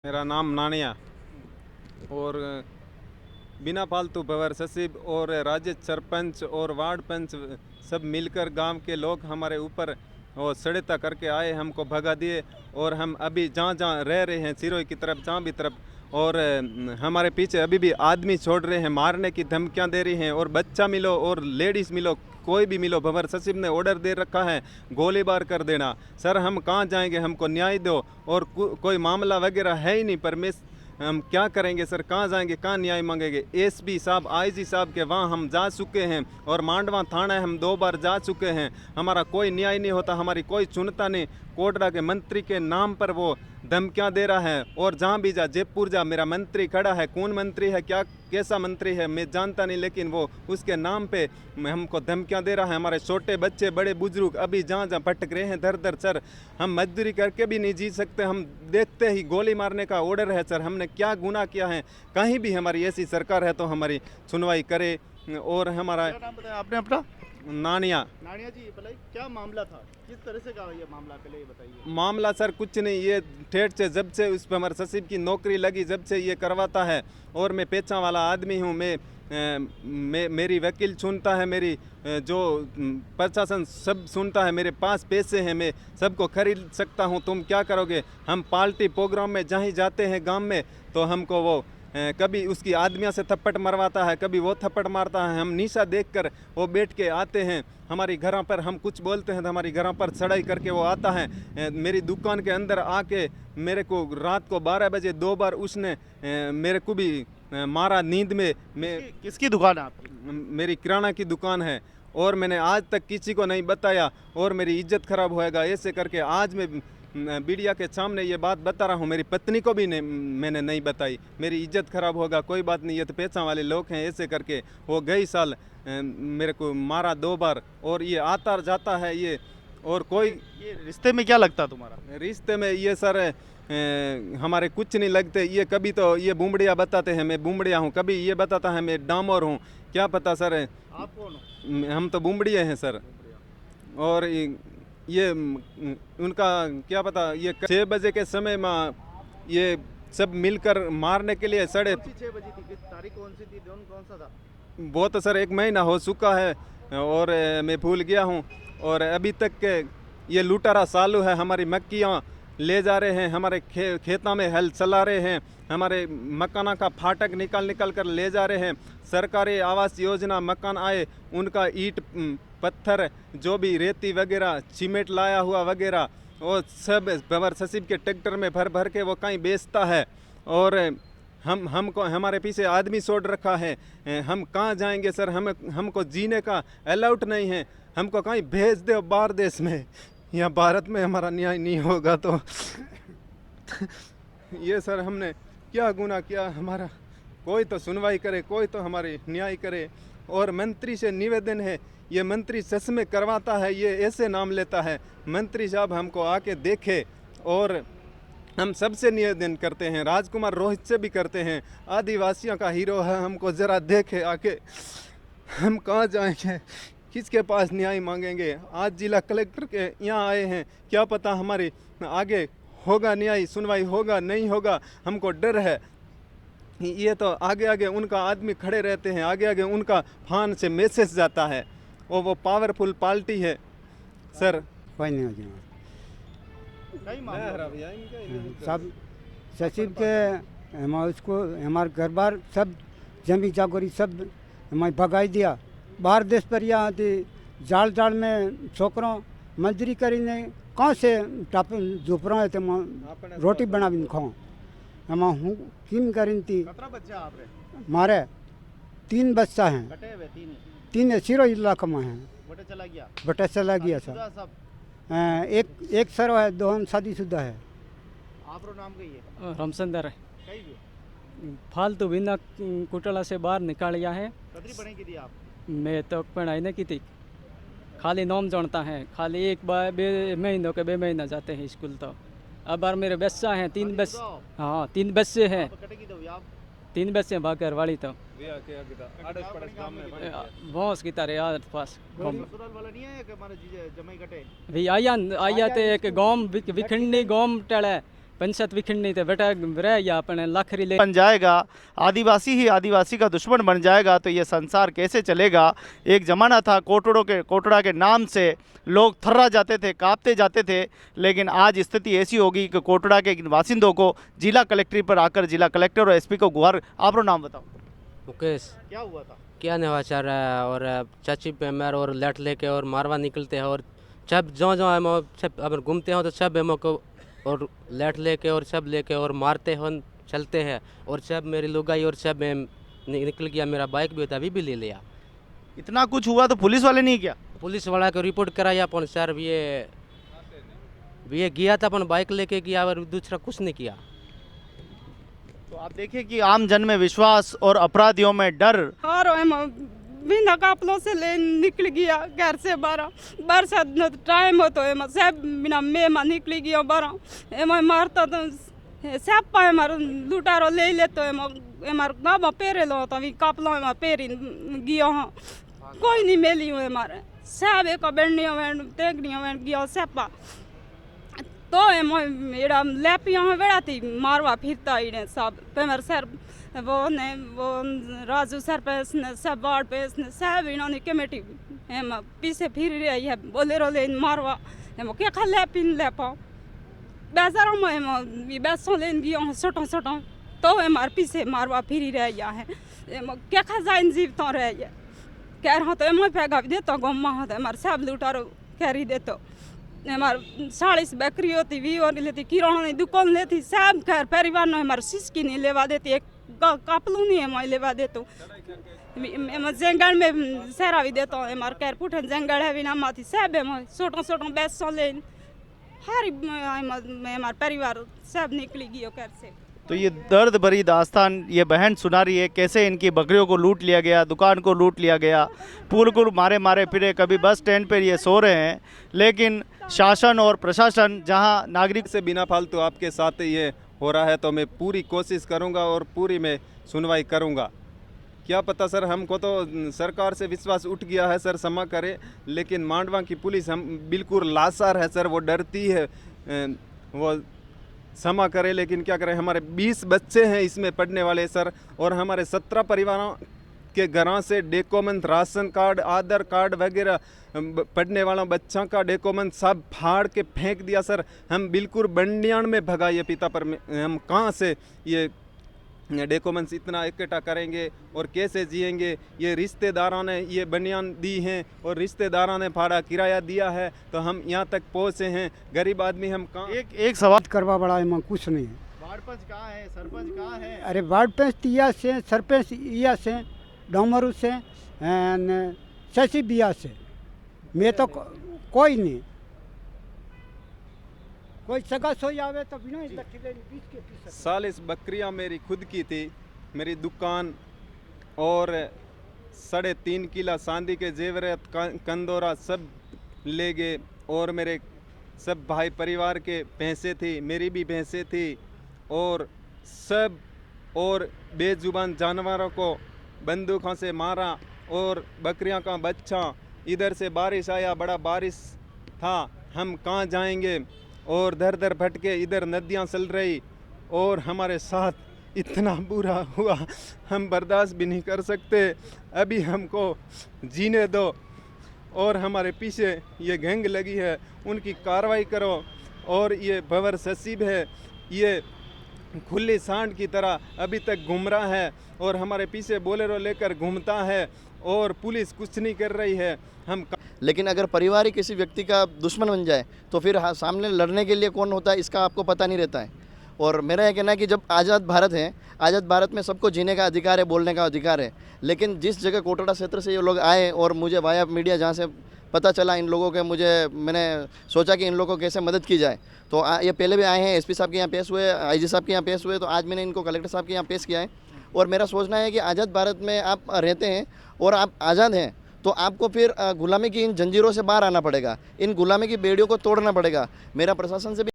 मेरा नाम नानिया और बिना फालतू भंवर सचिव और राज्य सरपंच और वार्ड पंच सब मिलकर गांव के लोग हमारे ऊपर वो सड़ता करके आए, हमको भगा दिए। और हम अभी जहाँ जहाँ रह रहे हैं सिरोही की तरफ, जहाँ भी तरफ, और हमारे पीछे अभी भी आदमी छोड़ रहे हैं, मारने की धमकियां दे रही हैं। और बच्चा मिलो और लेडीज़ मिलो, कोई भी मिलो, भंवर सचिव ने ऑर्डर दे रखा है गोलीबार कर देना। सर हम कहाँ जाएंगे, हमको न्याय दो। और कोई मामला वगैरह है ही नहीं, परमेश हम क्या करेंगे सर, कहाँ जाएंगे, कहाँ न्याय मांगेंगे। एसपी साहब, आईजी साहब के वहाँ हम जा चुके हैं और मांडवा थाना हम 2 बार जा चुके हैं, हमारा कोई न्याय नहीं होता, हमारी कोई सुनता नहीं। कोटड़ा के मंत्री के नाम पर वो धमकियां दे रहा है। और जहाँ भी जा, जयपुर जा, मेरा मंत्री खड़ा है, कौन मंत्री है, क्या कैसा मंत्री है मैं जानता नहीं, लेकिन वो उसके नाम पे हमको धमकियां दे रहा है। हमारे छोटे बच्चे, बड़े बुजुर्ग अभी जहाँ जहाँ भटक रहे हैं दर दर। सर हम मजदूरी करके भी नहीं जी सकते, हम देखते ही गोली मारने का ऑर्डर है। सर हमने क्या गुनाह किया है, कहीं भी हमारी ऐसी सरकार है तो हमारी सुनवाई करे। और हमारा क्या नाम बताया आपने अपना? नानिया। नानिया जी बताइए क्या मामला था, किस तरह से का ये मामला, पहले ये बताइए। मामला सर कुछ नहीं, ये ठेठ से जब से उस पर हमारे सचिव की नौकरी लगी, जब से ये करवाता है। और मैं पेचा वाला आदमी हूँ, मेरी वकील सुनता है, मेरी जो प्रशासन सब सुनता है, मेरे पास पैसे हैं, मैं सबको खरीद सकता हूँ। तुम क्या करोगे। हम पार्टी प्रोग्राम में जहाँ जाते हैं गांव में, तो हमको वो कभी उसकी आदमियों से थप्पड़ मरवाता है, कभी वो थप्पड़ मारता है। हम निशा देखकर वो बैठ के आते हैं हमारी घरों पर, हम कुछ बोलते हैं तो हमारी घरों पर चढ़ाई करके वो आता है। मेरी दुकान के अंदर आके मेरे को रात को 12 बजे 2 बार उसने मेरे को भी मारा नींद में। मैं किसकी दुकान है आपकी? मेरी किराना की दुकान है और मैंने आज तक किसी को नहीं बताया और मेरी इज्जत खराब होएगा ऐसे करके आज मैं मीडिया के सामने ये बात बता रहा हूँ। मेरी पत्नी को भी मैंने नहीं बताई, मेरी इज्जत खराब होगा। कोई बात नहीं, ये तो पैसा वाले लोग हैं ऐसे करके। वो गई साल मेरे को मारा 2 बार और ये आता जाता है ये। और कोई ये रिश्ते में क्या लगता तुम्हारा? रिश्ते में ये सर हमारे कुछ नहीं लगते। ये कभी तो ये बुमड़िया बताते हैं मैं बुमड़िया हूँ, कभी ये बताता है मैं डामोर हूँ, क्या पता सर। आप कौन हो? हम तो बुमड़िया हैं सर। और ये उनका क्या पता। ये 6 बजे के समय में ये सब मिलकर मारने के लिए सड़े। 6 बजे थी, किस तारीख कौन सी थी, दिन कौन सा था? वो तो सर 1 महीना हो चुका है और मैं भूल गया हूँ। और अभी तक के ये लुटारा चालू है, हमारी मक्कियाँ ले जा रहे हैं, हमारे खेतों में हल चला रहे हैं, हमारे मकाना का फाटक निकाल निकाल कर ले जा रहे हैं। सरकारी आवास योजना मकान आए, उनका ईंट पत्थर जो भी रेती वगैरह सीमेंट लाया हुआ वगैरह वो सब भंवर सचिव के ट्रैक्टर में भर भर के वो कहीं बेचता है। और हमको हमारे पीछे आदमी छोड़ रखा है। हम कहाँ जाएंगे सर, हमको जीने का अलाउड नहीं है। हमको कहीं भेज दो बाहर देश में, यहाँ भारत में हमारा न्याय नहीं होगा तो ये सर हमने क्या गुनाह किया, हमारा कोई तो सुनवाई करे, कोई तो हमारी न्याय करे। और मंत्री से निवेदन है, ये मंत्री सच में करवाता है, ये ऐसे नाम लेता है। मंत्री साहब हमको आके देखे। और हम सबसे निवेदन करते हैं, राजकुमार रोहित से भी करते हैं, आदिवासियों का हीरो है, हमको ज़रा देखे आके। हम कहाँ जाएंगे, किसके पास न्याय मांगेंगे। आज जिला कलेक्टर के यहाँ आए हैं, क्या पता हमारे आगे होगा न्याय, सुनवाई होगा नहीं होगा, हमको डर है। ये तो आगे आगे उनका आदमी खड़े रहते हैं, आगे आगे उनका फान से मैसेज जाता है, वो पावरफुल पार्टी है सर। कोई नहीं हो जाए कई मामला सब सचिव के उसको हमारे घर बार सब जमी जागोरी सब हमारे भगाई दिया। बाहर देश पर यहाँ थी जाल जाल में छोकरों मजदूरी करीने कहाँ से टाप झोपड़ा थे रोटी बना भी खाऊं हम हूँ किन करीन थी। कतरा बच्चा आप रे? मारे 3 बच्चा हैं, कटे हुए 3 सिरो इलाका में हैं। बटे चला गया, बटा चला गया सर। शादीशुदा सब? एक सरो है, 2 हम शादीशुदा है। आप रो नाम कही है? रामचंद्र है। कही भी फालतू बिना कुटला से बाहर निकाल गया है। कतरी पढ़ी की थी आप? मैं तो पढ़ाई नहीं की थी, खाली नाम जानता है। खाली एक बार 2 महीनों के 2 महीना जाते हैं स्कूल। तो अब बार मेरे बच्चा हैं 3 बस। हाँ 3 बच्चे हैं, आप कटे की दो आप? 3 बच्चे भागर वाली। तो भौस की तरह यार पास सुरल वाला नहीं है कि हमारे जमाई कटे? भी आया थे एक गांव विखंडी गांव टले पंचायत विखंडनी थे बेटा रह गया अपने लाखरी ले बन जाएगा, आदिवासी ही आदिवासी का दुश्मन बन जाएगा तो ये संसार कैसे चलेगा। एक ज़माना था कोटड़ा के नाम से लोग थर्रा जाते थे, कांपते जाते थे, लेकिन आज स्थिति ऐसी होगी कि कोटड़ा के बासिंदों को जिला कलेक्ट्रेट पर आकर जिला कलेक्टर और एसपी को गुहार। आप लोग नाम बताओ। मुकेश क्या हुआ था? क्या नवाचार है और चाची पे मेर और लेट लेके और मारवा निकलते हैं और सब जो हम सब अगर घूमते हो तो सब हम को और लेट लेके और सब लेके और मारते हो चलते हैं और सब मेरी लुगाई और सब निकल गया। मेरा बाइक भी होता अभी भी ले लिया। इतना कुछ हुआ तो पुलिस वाले नहीं किया? पुलिस वाला को रिपोर्ट कराया अपन सर ये गया था अपन बाइक लेके गया और दूसरा कुछ नहीं किया। तो आप देखिए कि आम जन में विश्वास और अपराधियों में डर। और बिना कापलों से ले निकल गया घर से बरसात टाइम हो तो सब बिना में निकल गया बारह मारता तो सब पाए लुटारो ले ले तो गाँव पेरे लो तो कापलो पेरी गया हाँ कोई नहीं मिली हुए हमारे सब एक बेड़नियों में तेगनियों में गया सब तो एड़ा लैपियों में बेड़ा थी मारवा फिरता इन्हें सब पेमर सर वो राजू सरपंच ने सब वार्ड पेस ने सब इन्होंने कमेटी पीछे फिर रही है बोलेरो ले मारवा क्या खा लैपिन ले पाओ बेचारों में बैसों लेन गया छोटों छोटों तो हमारे पीछे मारवा फिर रही है क्या खा जाइन जीव तो रही है कह रहा तो मैं पैगा दे तो गम्मा होता हमारे सब लुटारो कैरी दे तो हमारे 40 बकरी होती भी और लेती किराना नहीं दुकान लेती सब घर परिवार ने हमारे सिसकी नहीं लेवा देती एक कापलू नहीं है मैं लेवा देता हूँ जंगल में सहरा भी देता हूँ हमारे कैर पुठन जंगल है भी ना माथी सब है मैं छोटो बैसों ले हर हमारे परिवार सब निकली गई घर से। तो ये दर्द भरी दास्तान ये बहन सुना रही है कैसे इनकी बकरियों को लूट लिया गया, दुकान को लूट लिया गया, पुल मारे फिरे, कभी बस स्टैंड पर ये सो रहे हैं। लेकिन शासन और प्रशासन जहां नागरिक से बिना फालतू आपके साथ ये हो रहा है तो मैं पूरी कोशिश करूंगा और पूरी मैं सुनवाई करूंगा। क्या पता सर, हमको तो सरकार से विश्वास उठ गया है सर, क्षमा करें, लेकिन मांडवा की पुलिस हम बिल्कुल लाचार है सर, वो डरती है, वो क्षमा करें लेकिन क्या करें। हमारे 20 बच्चे हैं इसमें पढ़ने वाले सर, और हमारे 17 परिवारों के घरों से डॉक्यूमेंट, राशन कार्ड, आधार कार्ड वगैरह, पढ़ने वालों बच्चों का डॉक्यूमेंट सब फाड़ के फेंक दिया सर। हम बिल्कुल बंडियान में भगा ये पिता पर, हम कहाँ से ये डॉक्यूमेंट्स इतना इकट्ठा करेंगे और कैसे जिएंगे। ये रिश्तेदारों ने ये बनियान दी हैं और रिश्तेदारों ने भाड़ा किराया दिया है तो हम यहाँ तक पहुँचे हैं। गरीब आदमी हम कहाँ। एक सवाल करवा बड़ा है कुछ नहीं है। वार्ड पंच कहाँ है, सरपंच कहाँ है? अरे वार्ड पंच तिया से, सरपंच इया से, डोमरू से, शशि बिया से, मैं तो कोई नहीं, कोई सगा सोई आवे तो बिना 40 बकरियां मेरी खुद की थी, मेरी दुकान और 3.5 किला चांदी के जेवरात कंदोरा सब ले गए, और मेरे सब भाई परिवार के भैंसें थी, मेरी भी भैंसें थी, और सब और बेजुबान जानवरों को बंदूकों से मारा, और बकरियां का बच्चा। इधर से बारिश आया, बड़ा बारिश था, हम कहाँ जाएंगे, और दर दर भटके, इधर नदियाँ चल रही, और हमारे साथ इतना बुरा हुआ हम बर्दाश्त भी नहीं कर सकते। अभी हमको जीने दो, और हमारे पीछे ये गैंग लगी है उनकी कार्रवाई करो। और ये भंवर ससीब है, ये खुली सांड की तरह अभी तक घूम रहा है, और हमारे पीछे बोलेरो लेकर घूमता है, और पुलिस कुछ नहीं कर रही है। हम लेकिन अगर परिवार ही किसी व्यक्ति का दुश्मन बन जाए तो फिर सामने लड़ने के लिए कौन होता है इसका आपको पता नहीं रहता है। और मेरा यह कहना है कि जब आज़ाद भारत है, आज़ाद भारत में सबको जीने का अधिकार है, बोलने का अधिकार है, लेकिन जिस जगह कोटड़ा क्षेत्र से ये लोग आए और मुझे वाया मीडिया जहाँ से पता चला इन लोगों के, मैंने सोचा कि इन लोगों को कैसे मदद की जाए। तो ये पहले भी आए हैं, एसपी साहब के यहाँ पेश हुए, आईजी साहब के यहाँ पेश हुए, तो आज मैंने इनको कलेक्टर साहब के यहाँ पेश किया है। और मेरा सोचना है कि आज़ाद भारत में आप रहते हैं और आप आज़ाद हैं तो आपको फिर गुलामी की इन जंजीरों से बाहर आना पड़ेगा, इन गुलामी की बेड़ियों को तोड़ना पड़ेगा। मेरा प्रशासन से भी